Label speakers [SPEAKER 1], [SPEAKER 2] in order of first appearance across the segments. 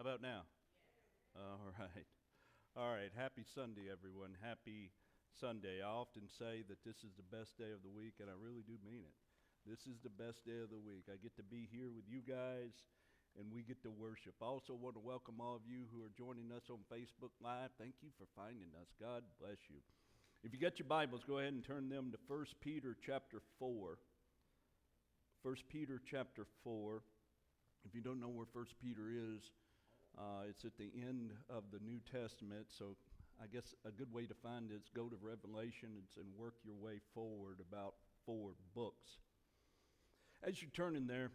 [SPEAKER 1] How about now? All right. All right. Happy Sunday, everyone. Happy Sunday. I often say that this is the best day of the week, and I really do mean it. This is the best day of the week. I get to be here with you guys, and we get to worship. I also want to welcome all of you who are joining us on Facebook Live. Thank you for finding us. God bless you. If you got your Bibles, go ahead and turn them to 1 Peter chapter 4. 1 Peter chapter 4. If you don't know where 1 Peter is, it's at the end of the New Testament, so I guess a good way to find it is go to Revelation and work your way forward about 4 books. As you turn in there,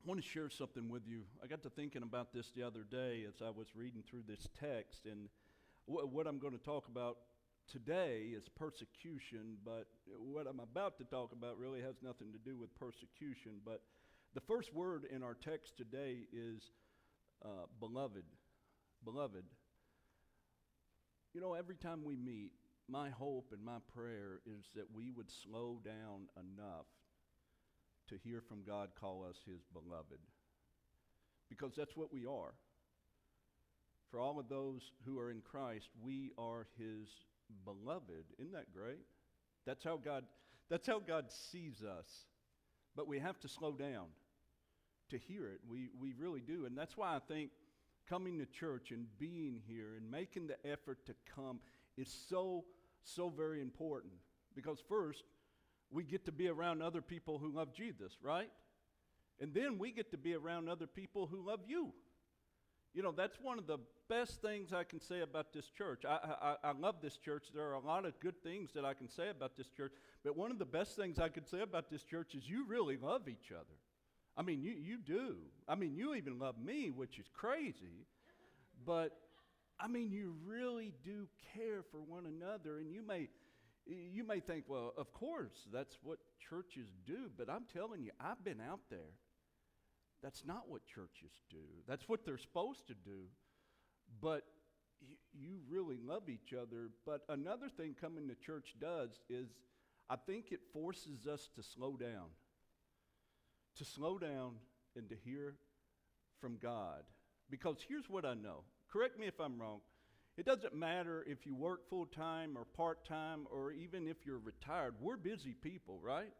[SPEAKER 1] I want to share something with you. I got to thinking about this the other day as I was reading through this text, and what I'm going to talk about today is persecution, but what I'm about to talk about really has nothing to do with persecution. But the first word in our text today is beloved. Beloved. You know, every time we meet, my hope and my prayer is that we would slow down enough to hear from God call us his beloved. Because that's what we are. For all of those who are in Christ, we are his beloved. Isn't that great? That's how God sees us. But we have to slow down to hear it. We really do. And that's why I think coming to church and being here and making the effort to come is so very important. Because first, we get to be around other people who love Jesus, right? And then we get to be around other people who love you. You know, that's one of the best things I can say about this church. I love this church. There are a lot of good things that I can say about this church. But one of the best things I could say about this church is you really love each other. I mean, you do. I mean, you even love me, which is crazy. But, I mean, you really do care for one another. And you may think, well, of course, that's what churches do. But I'm telling you, I've been out there. That's not what churches do. That's what they're supposed to do. But you really love each other. But another thing coming to church does is I think it forces us to slow down. To slow down and to hear from God. Because here's what I know. Correct me if I'm wrong. It doesn't matter if you work full-time or part-time or even if you're retired. We're busy people, right?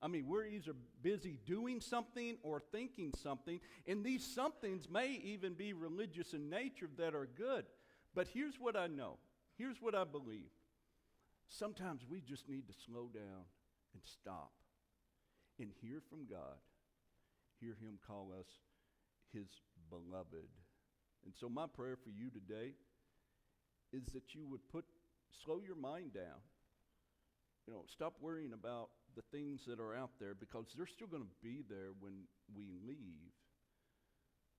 [SPEAKER 1] I mean, we're either busy doing something or thinking something, and these somethings may even be religious in nature that are good. But here's what I know. Here's what I believe. Sometimes we just need to slow down and stop and hear from God. Hear him call us his beloved. And so my prayer for you today is that you would slow your mind down. You know, stop worrying about the things that are out there because they're still going to be there when we leave.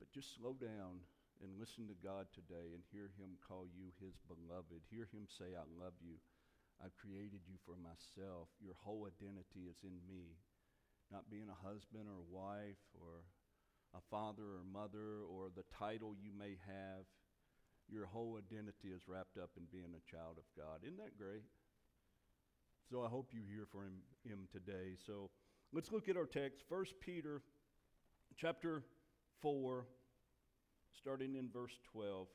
[SPEAKER 1] But just slow down and listen to God today and hear him call you his beloved. Hear him say, I love you. I've created you for myself. Your whole identity is in me. Not being a husband or wife or a father or mother or the title you may have. Your whole identity is wrapped up in being a child of God. Isn't that great? So I hope you hear from him today. So let's look at our text. 1 Peter chapter 4, starting in verse 12.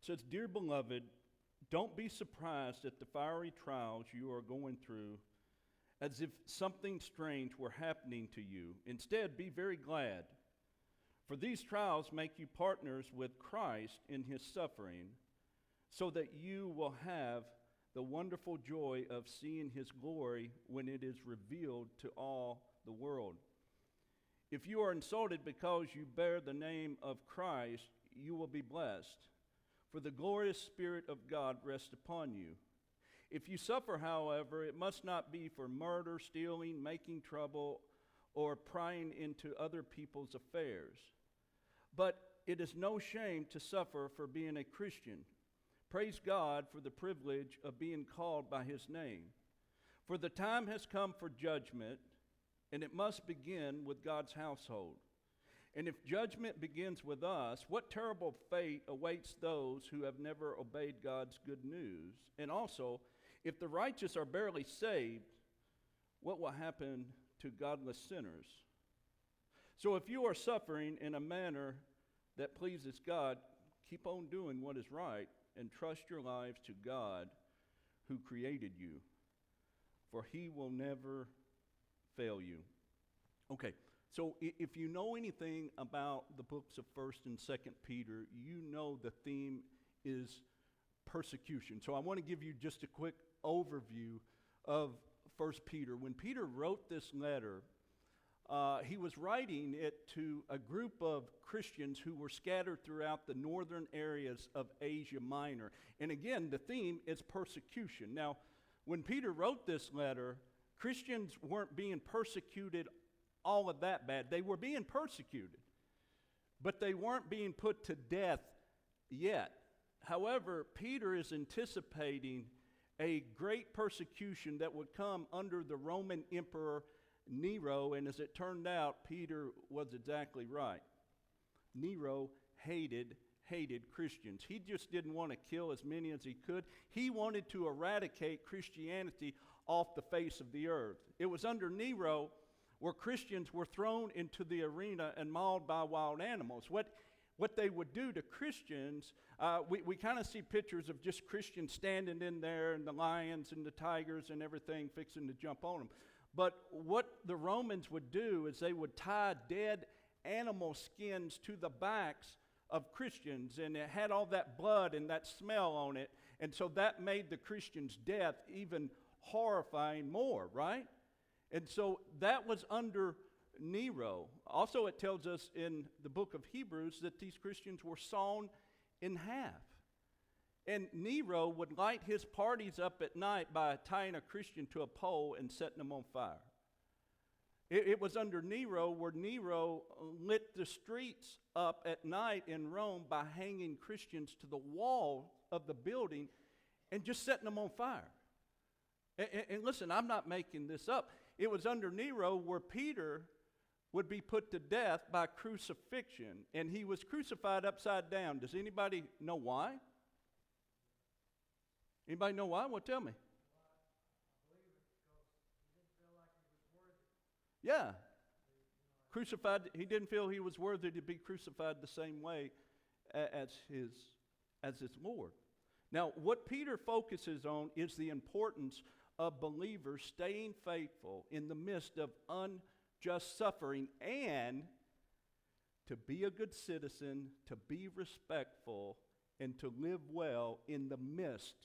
[SPEAKER 1] It says, Dear beloved, don't be surprised at the fiery trials you are going through as if something strange were happening to you. Instead, be very glad. For these trials make you partners with Christ in his suffering, so that you will have the wonderful joy of seeing his glory when it is revealed to all the world. If you are insulted because you bear the name of Christ, you will be blessed, for the glorious Spirit of God rests upon you. If you suffer, however, it must not be for murder, stealing, making trouble, or prying into other people's affairs. But it is no shame to suffer for being a Christian. Praise God for the privilege of being called by his name. For the time has come for judgment, and it must begin with God's household. And if judgment begins with us, what terrible fate awaits those who have never obeyed God's good news? And also, if the righteous are barely saved, what will happen to godless sinners? So if you are suffering in a manner that pleases God, keep on doing what is right and trust your lives to God who created you, for he will never fail you. Okay, so if you know anything about the books of 1st and 2nd Peter, you know the theme is persecution. So I want to give you just a quick overview of 1st Peter. When Peter wrote this letter, he was writing it to a group of Christians who were scattered throughout the northern areas of Asia Minor. And again, the theme is persecution. Now, when Peter wrote this letter, Christians weren't being persecuted all of that bad. They were being persecuted, but they weren't being put to death yet. However, Peter is anticipating a great persecution that would come under the Roman Emperor Nero, and as it turned out, Peter was exactly right. Nero hated Christians. He just didn't want to kill as many as he could. He wanted to eradicate Christianity off the face of the earth. It was under Nero where Christians were thrown into the arena and mauled by wild animals. What they would do to Christians, we kind of see pictures of just Christians standing in there and the lions and the tigers and everything fixing to jump on them. But what the Romans would do is they would tie dead animal skins to the backs of Christians, and it had all that blood and that smell on it, and so that made the Christian's death even horrifying more, right? And so that was under Nero. Also, it tells us in the book of Hebrews that these Christians were sawn in half. And Nero would light his parties up at night by tying a Christian to a pole and setting them on fire. It was under Nero where Nero lit the streets up at night in Rome by hanging Christians to the wall of the building and just setting them on fire. And listen, I'm not making this up. It was under Nero where Peter would be put to death by crucifixion, and he was crucified upside down. Does anybody know why? Anybody know why? Well, tell me. Yeah. Crucified, he didn't feel he was worthy to be crucified the same way as his Lord. Now, what Peter focuses on is the importance of believers staying faithful in the midst of unjust suffering and to be a good citizen, to be respectful, and to live well in the midst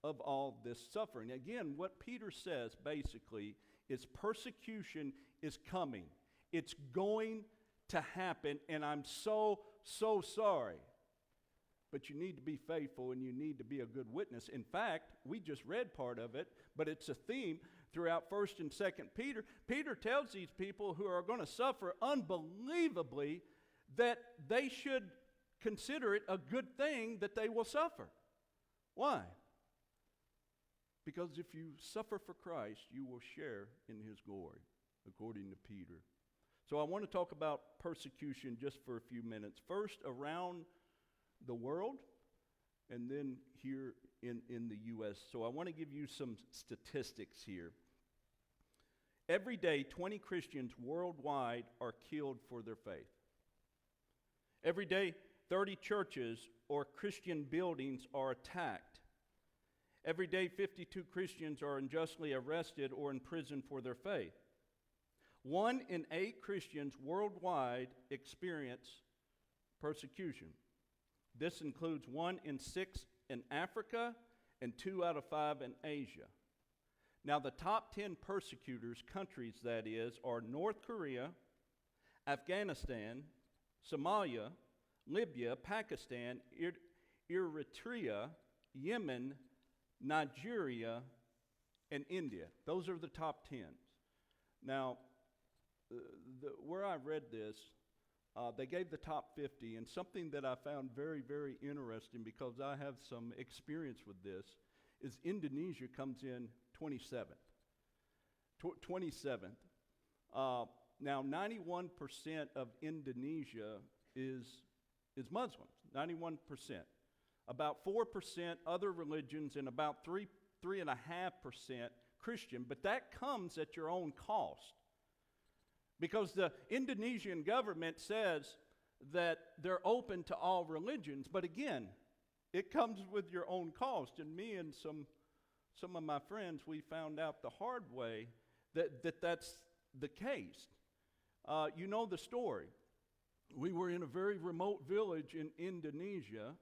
[SPEAKER 1] of all this suffering. Again, what Peter says basically is persecution is coming. It's going to happen, and I'm so sorry. But you need to be faithful and you need to be a good witness. In fact, we just read part of it, but it's a theme throughout 1st and 2nd Peter. Peter tells these people who are going to suffer unbelievably that they should consider it a good thing that they will suffer. Why? Because if you suffer for Christ, you will share in his glory, according to Peter. So I want to talk about persecution just for a few minutes. First, around the world, and then here in the U.S. So I want to give you some statistics here. Every day, 20 Christians worldwide are killed for their faith. Every day, 30 churches or Christian buildings are attacked. Every day, 52 Christians are unjustly arrested or imprisoned for their faith. 1 in 8 Christians worldwide experience persecution. This includes 1 in 6 in Africa and 2 out of 5 in Asia. Now, the top 10 persecutors, countries that is, are North Korea, Afghanistan, Somalia, Libya, Pakistan, Eritrea, Yemen, Nigeria, and India. Those are the top 10. Now, where I read this, they gave the top 50, and something that I found very, very interesting because I have some experience with this is Indonesia comes in 27th. 27th. Now, 91% of Indonesia is Muslims, 91%. About 4% other religions, and about 3.5% Christian, but that comes at your own cost. because the Indonesian government says that they're open to all religions. But again, it comes with your own cost. And me and some of my friends, we found out the hard way that's the case. You know the story. We were in a very remote village in Indonesia,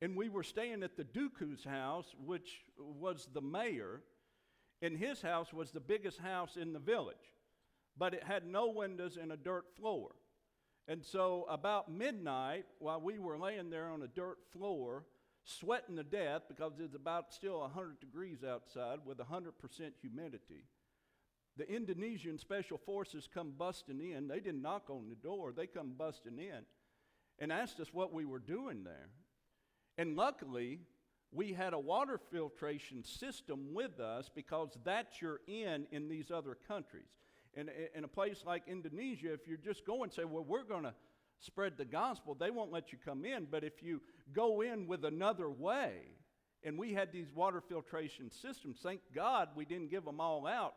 [SPEAKER 1] and we were staying at the Duku's house, which was the mayor, and his house was the biggest house in the village, but it had no windows and a dirt floor. And so about midnight, while we were laying there on a dirt floor, sweating to death because it's about still 100 degrees outside with 100% humidity, the Indonesian special forces come busting in. They didn't knock on the door. They come busting in and asked us what we were doing there. And luckily, we had a water filtration system with us because that's your in these other countries. And in a place like Indonesia, if you're just going and say, well, we're going to spread the gospel, they won't let you come in. But if you go in with another way, and we had these water filtration systems, thank God we didn't give them all out.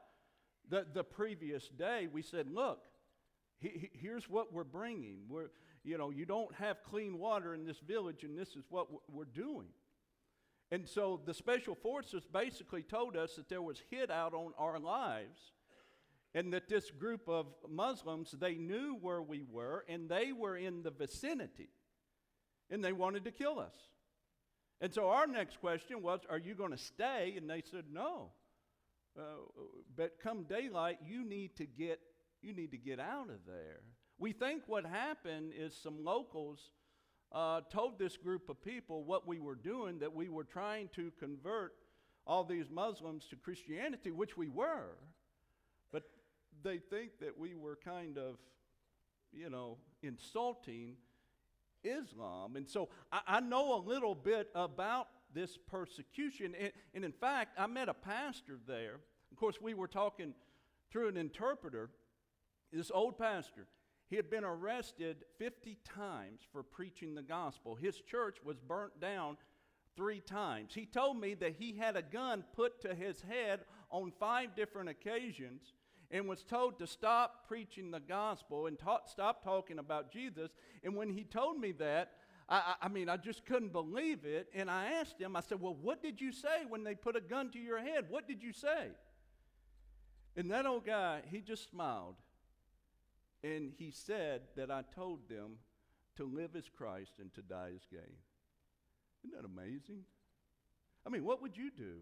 [SPEAKER 1] The previous day, we said, look, here's what we're bringing. You don't have clean water in this village, and this is what we're doing. And so the special forces basically told us that there was hit out on our lives, and that this group of Muslims, they knew where we were, and they were in the vicinity, and they wanted to kill us. And so our next question was, are you going to stay? And they said, no. But come daylight, you need to get out of there. We think what happened is some locals told this group of people what we were doing, that we were trying to convert all these Muslims to Christianity, which we were. But they think that we were kind of, insulting Islam. And so I know a little bit about this persecution. And in fact, I met a pastor there. Of course, we were talking through an interpreter. This old pastor, he had been arrested 50 times for preaching the gospel. His church was burnt down 3 times. He told me that he had a gun put to his head on 5 different occasions and was told to stop preaching the gospel and stop talking about Jesus. And when he told me that, I just couldn't believe it. And I asked him, I said, well, what did you say when they put a gun to your head? What did you say? And that old guy, he just smiled. And he said that I told them to live as Christ and to die as gain. Isn't that amazing? What would you do?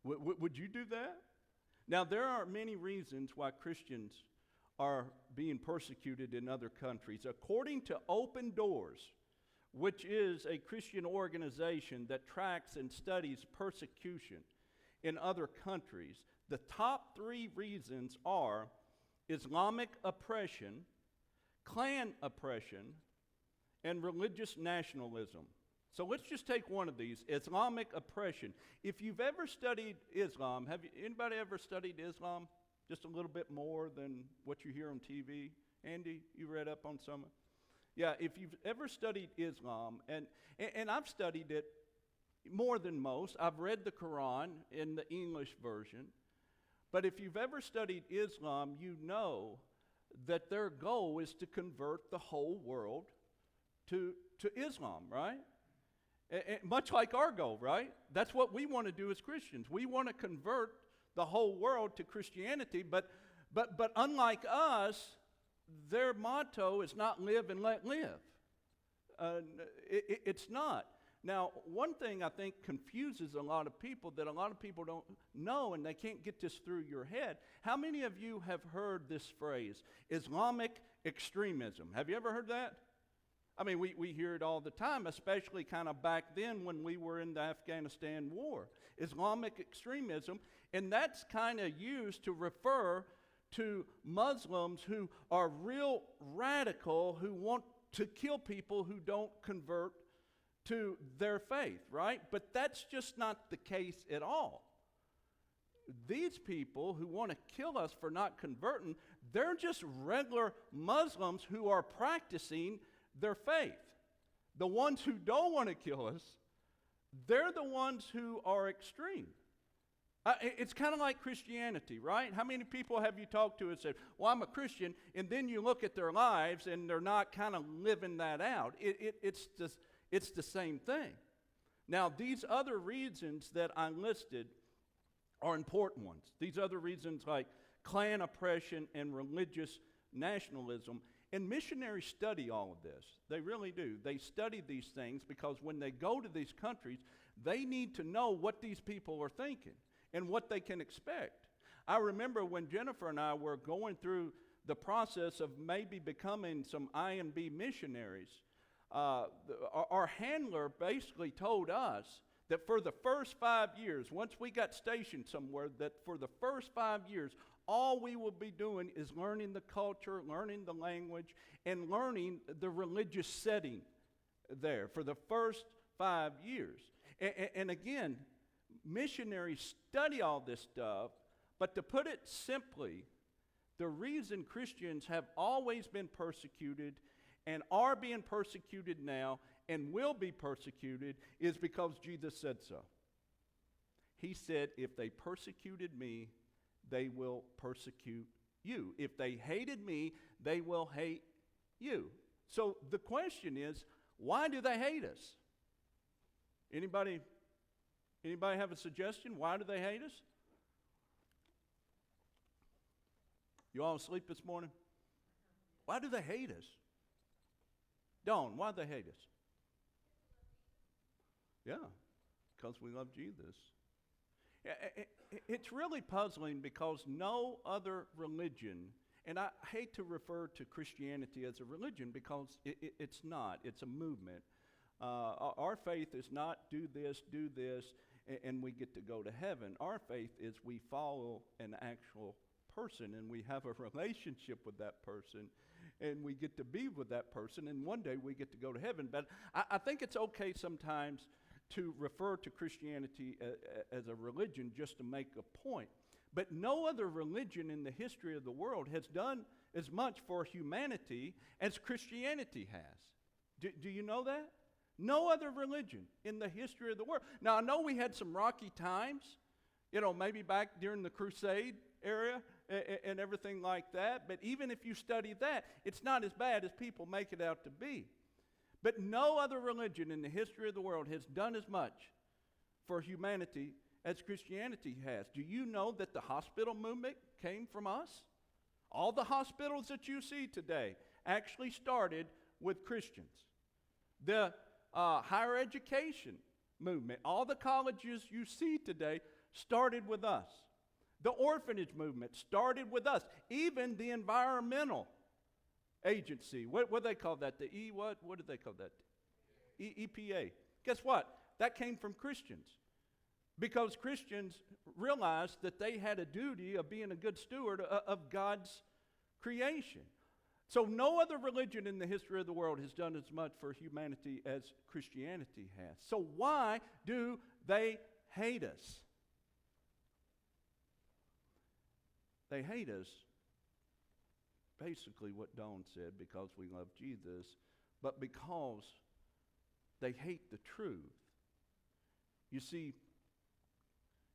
[SPEAKER 1] Would you do that? Now, there are many reasons why Christians are being persecuted in other countries. According to Open Doors, which is a Christian organization that tracks and studies persecution in other countries, the top 3 reasons are Islamic oppression, clan oppression, and religious nationalism. So let's just take one of these, Islamic oppression. If you've ever studied Islam, anybody ever studied Islam? Just a little bit more than what you hear on TV? Andy, you read up on some? Yeah, if you've ever studied Islam, and I've studied it more than most. I've read the Quran in the English version. But if you've ever studied Islam, you know that their goal is to convert the whole world to Islam, right? Much like our goal, right? That's what we want to do as Christians. We want to convert the whole world to Christianity, but unlike us, their motto is not live and let live. It's not. Now, one thing I think confuses a lot of people that a lot of people don't know, and they can't get this through your head. How many of you have heard this phrase, Islamic extremism? Have you ever heard that? We hear it all the time, especially kind of back then when we were in the Afghanistan war. Islamic extremism, and that's kind of used to refer to Muslims who are real radical, who want to kill people who don't convert to their faith, right? But that's just not the case at all. These people who want to kill us for not converting, they're just regular Muslims who are practicing their faith. The ones who don't want to kill us, they're the ones who are extreme. It's kind of like Christianity, right? How many people have you talked to and said, well, I'm a Christian, and then you look at their lives and they're not kind of living that out. It's the same thing. Now, these other reasons that I listed are important ones. These other reasons like clan oppression and religious nationalism. And missionaries study all of this. They really do. They study these things because when they go to these countries, they need to know what these people are thinking and what they can expect. I remember when Jennifer and I were going through the process of maybe becoming some IMB missionaries, our handler basically told us that for the first 5 years, once we got stationed somewhere, that for the first 5 years, all we will be doing is learning the culture, learning the language, and learning the religious setting there for the first 5 years. And again, missionaries study all this stuff, but to put it simply, the reason Christians have always been persecuted and are being persecuted now and will be persecuted is because Jesus said so. He said, if they persecuted me, they will persecute you. If they hated me, they will hate you. So the question is, why do they hate us? Anybody have a suggestion? Why do they hate us? You all asleep this morning? Why do they hate us? Dawn, why do they hate us? Yeah, because we love Jesus. It's really puzzling because no other religion, and I hate to refer to Christianity as a religion because it's not. It's a movement. Our faith is not do this, and we get to go to heaven. Our faith is we follow an actual person, and we have a relationship with that person, and we get to be with that person, and one day we get to go to heaven. But I think it's okay sometimes to refer to Christianity as a religion just to make a point. But no other religion in the history of the world has done as much for humanity as Christianity has. Do you know that? No other religion in the history of the world. Now, I know we had some rocky times, maybe back during the Crusade era and everything like that, but even if you study that, it's not as bad as people make it out to be. But no other religion in the history of the world has done as much for humanity as Christianity has. Do you know that the hospital movement came from us? All the hospitals that you see today actually started with Christians. The higher education movement, all the colleges you see today started with us. The orphanage movement started with us. Even the environmental agency, what do they call that? What did they call that? EPA. Guess what? That came from Christians. Because Christians realized that they had a duty of being a good steward of God's creation. So no other religion in the history of the world has done as much for humanity as Christianity has. So why do they hate us? They hate us, basically what Dawn said, because we love Jesus, but because they hate the truth. You see,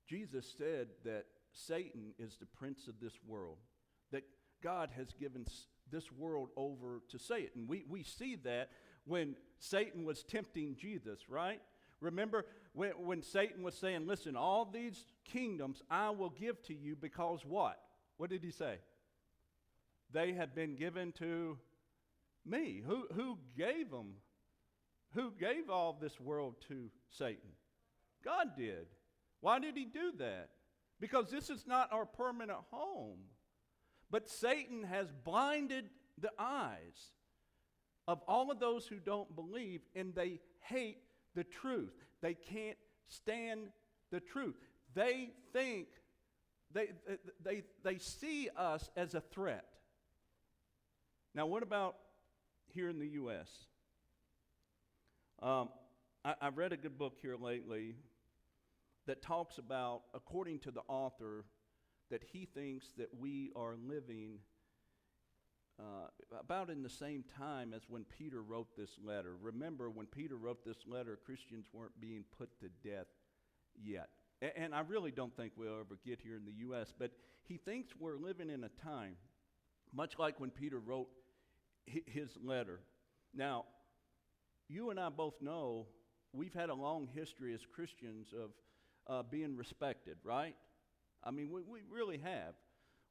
[SPEAKER 1] Jesus said that Satan is the prince of this world, that God has given this world over to Satan. We see that when Satan was tempting Jesus, right? Remember when Satan was saying, listen, all these kingdoms I will give to you because what? What did he say? They have been given to me. Who gave them? Who gave all this world to Satan? God did. Why did he do that? Because this is not our permanent home. But Satan has blinded the eyes of all of those who don't believe, and they hate the truth. They can't stand the truth. They think, they see us as a threat. Now, what about here in the U.S.? I read a good book here lately that talks about, according to the author, that he thinks that we are living about in the same time as when Peter wrote this letter. Remember, when Peter wrote this letter, Christians weren't being put to death yet. And I really don't think we'll ever get here in the U.S., but he thinks we're living in a time, much like when Peter wrote his letter. Now, you and I both know we've had a long history as Christians of being respected, right? I mean, we really have.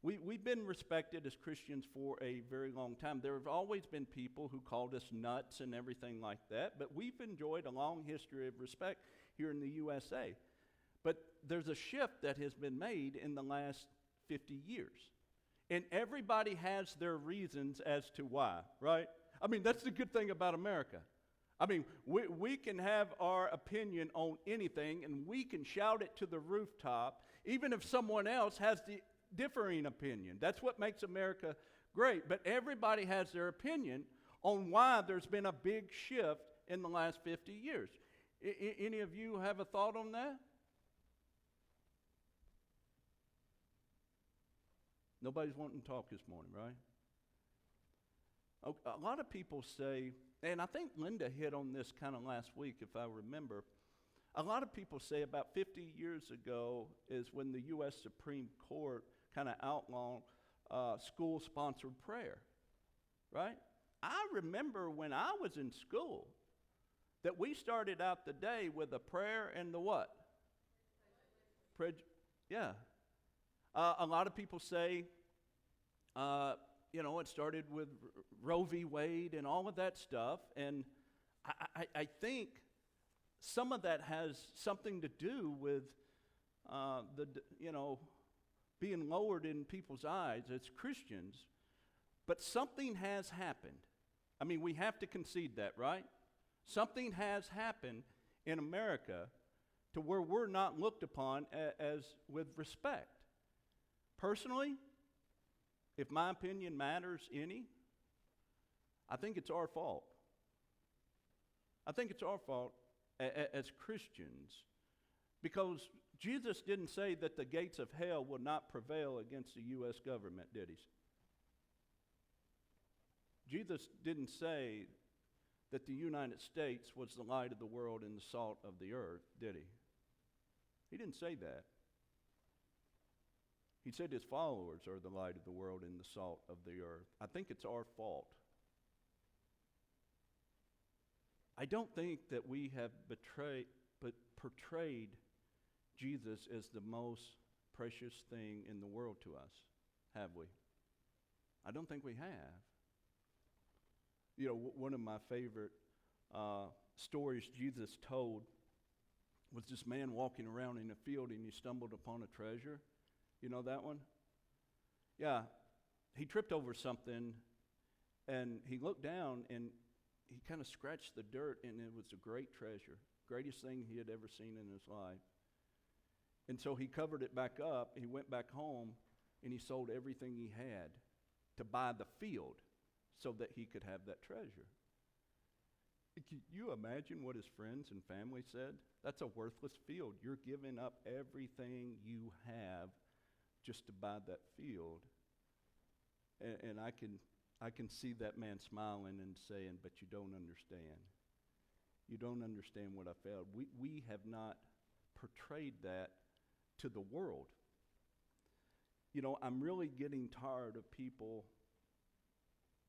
[SPEAKER 1] We've been respected as Christians for a very long time. There have always been people who called us nuts and everything like that, but we've enjoyed a long history of respect here in the USA. But there's a shift that has been made in the last 50 years. And everybody has their reasons as to why, right? I mean, that's the good thing about America. I mean, we can have our opinion on anything, and we can shout it to the rooftop, even if someone else has the differing opinion. That's what makes America great. But everybody has their opinion on why there's been a big shift in the last 50 years. Any of you have a thought on that? Nobody's wanting to talk this morning, right? A lot of people say, and I think Linda hit on this kind of last week, if I remember. A lot of people say about 50 years ago is when the U.S. Supreme Court kind of outlawed school-sponsored prayer, right? I remember when I was in school that we started out the day with a prayer and the what? Yeah. A lot of people say, it started with Roe v. Wade and all of that stuff, and I think some of that has something to do with being lowered in people's eyes as Christians, but something has happened. I mean, we have to concede that, right? Something has happened in America to where we're not looked upon as with respect. Personally, if my opinion matters any, I think it's our fault. I think it's our fault as Christians, because Jesus didn't say that the gates of hell would not prevail against the U.S. government, did he? Jesus didn't say that the United States was the light of the world and the salt of the earth, did he? He didn't say that. He said his followers are the light of the world and the salt of the earth. I think it's our fault. I don't think that we have portrayed Jesus as the most precious thing in the world to us, have we? I don't think we have. You know, one of my favorite stories Jesus told was this man walking around in a field and he stumbled upon a treasure. You know that one? Yeah. He tripped over something and he looked down and he kind of scratched the dirt, and it was a great treasure, greatest thing he had ever seen in his life. And so he covered it back up, he went back home, and he sold everything he had to buy the field so that he could have that treasure. Can you imagine what his friends and family said? That's a worthless field. You're giving up everything you have just to buy that field. And I can see that man smiling and saying, but you don't understand. You don't understand what I felt. We have not portrayed that to the world. You know, I'm really getting tired of people,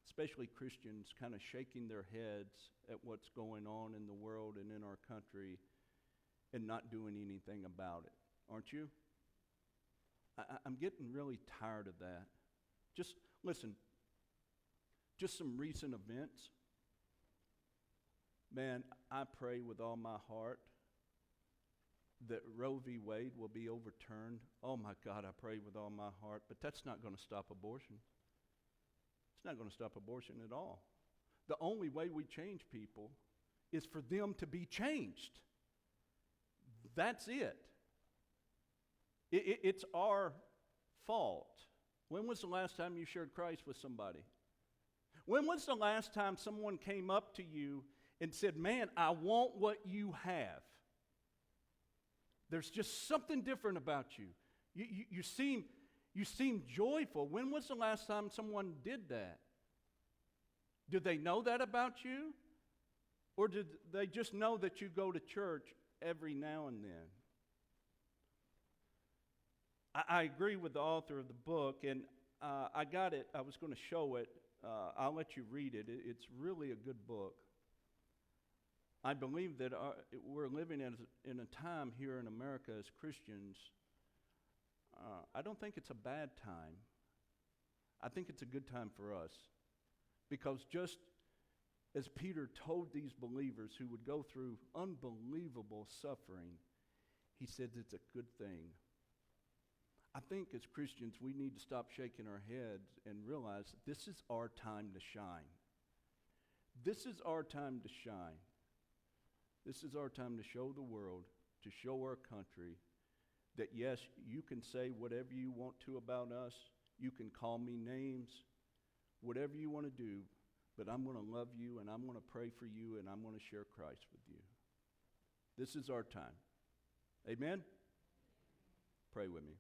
[SPEAKER 1] especially Christians, kind of shaking their heads at what's going on in the world and in our country and not doing anything about it. Aren't you? I'm getting really tired of that. Just listen, just some recent events. Man, I pray with all my heart that Roe v. Wade will be overturned. Oh my God, I pray with all my heart, but that's not going to stop abortion. It's not going to stop abortion at all. The only way we change people is for them to be changed. That's it. It's our fault. When was the last time you shared Christ with somebody? When was the last time someone came up to you and said, man, I want what you have? There's just something different about you. You seem joyful. When was the last time someone did that? Do they know that about you? Or did they just know that you go to church every now and then? I agree with the author of the book, and I got it. I was going to show it. I'll let you read it. It's really a good book. I believe that we're living in a time here in America as Christians. I don't think it's a bad time. I think it's a good time for us. Because just as Peter told these believers who would go through unbelievable suffering, he said it's a good thing. I think as Christians, we need to stop shaking our heads and realize that this is our time to shine. This is our time to shine. This is our time to show the world, to show our country, that yes, you can say whatever you want to about us. You can call me names, whatever you want to do, but I'm going to love you, and I'm going to pray for you, and I'm going to share Christ with you. This is our time. Amen? Pray with me.